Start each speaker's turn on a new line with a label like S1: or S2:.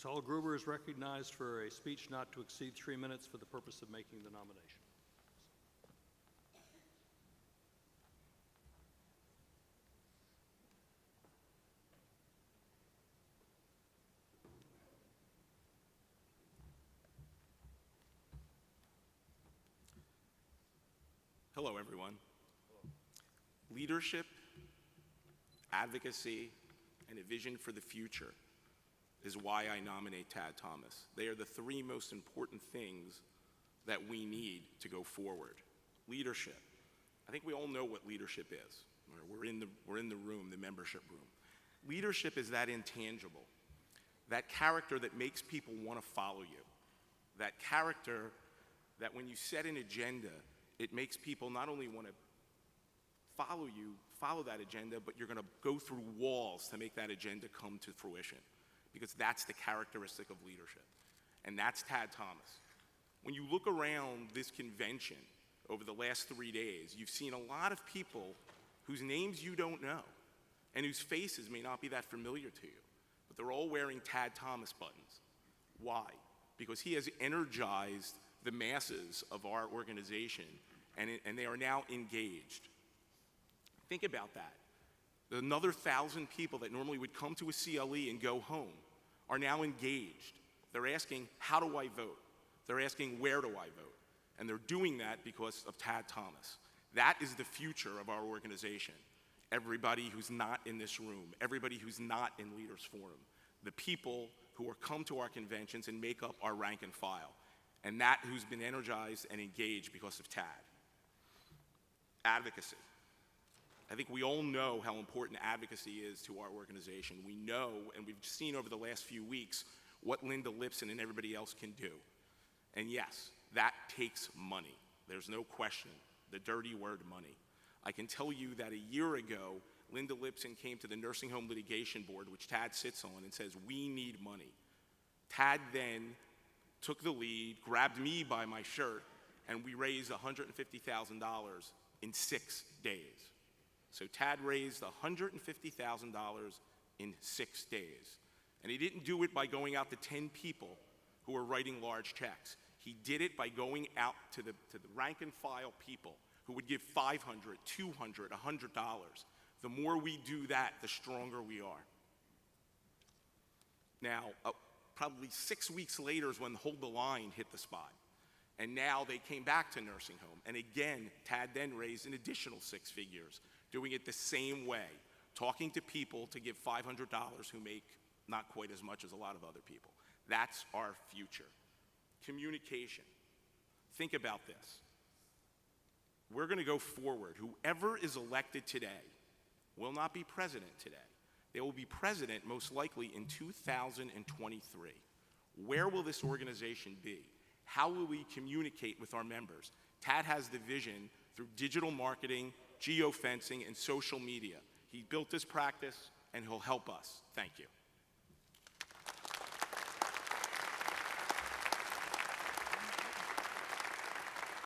S1: Saul Gruber is recognized for a speech not to exceed 3 minutes for the purpose of making the nomination.
S2: Hello, everyone. Leadership, advocacy, and a vision for the future is why I nominate Tad Thomas. They are the three most important things that we need to go forward. Leadership. I think we all know what leadership is. We're in the room, the membership room. Leadership is that intangible, that character that makes people want to follow you, that character that when you set an agenda, it makes people not only want to follow that agenda, but you're going to go through walls to make that agenda come to fruition, because that's the characteristic of leadership. And that's Tad Thomas. When you look around this convention over the last 3 days, you've seen a lot of people whose names you don't know and whose faces may not be that familiar to you, but they're all wearing Tad Thomas buttons. Why? Because he has energized the masses of our organization, and they are now engaged. Think about that. Another 1,000 people that normally would come to a CLE and go home are now engaged. They're asking, how do I vote? They're asking, where do I vote? And they're doing that because of Tad Thomas. That is the future of our organization. Everybody who's not in this room, everybody who's not in Leaders Forum, the people who are come to our conventions and make up our rank and file, and that who's been energized and engaged because of Tad. Advocacy. I think we all know how important advocacy is to our organization. We know, and we've seen over the last few weeks, what Linda Lipson and everybody else can do. And yes, that takes money. There's no question. The dirty word, money. I can tell you that a year ago, Linda Lipson came to the Nursing Home Litigation Board, which Tad sits on, and says, we need money. Tad then took the lead, grabbed me by my shirt, and we raised $150,000 in 6 days. So Tad raised $150,000 in 6 days. And he didn't do it by going out to 10 people who were writing large checks. He did it by going out to the rank and file people who would give $500, $200, $100. The more we do that, the stronger we are. Now, probably 6 weeks later is when Hold the Line hit the spot. And now they came back to nursing home. And again, Tad then raised an additional 6 figures, doing it the same way, talking to people to give $500 who make not quite as much as a lot of other people. That's our future. Communication. Think about this. We're going to go forward. Whoever is elected today will not be president today. They will be president most likely in 2023. Where will this organization be? How will we communicate with our members? Tad has the vision through digital marketing, geofencing, and social media. He built this practice, and he'll help us. Thank you.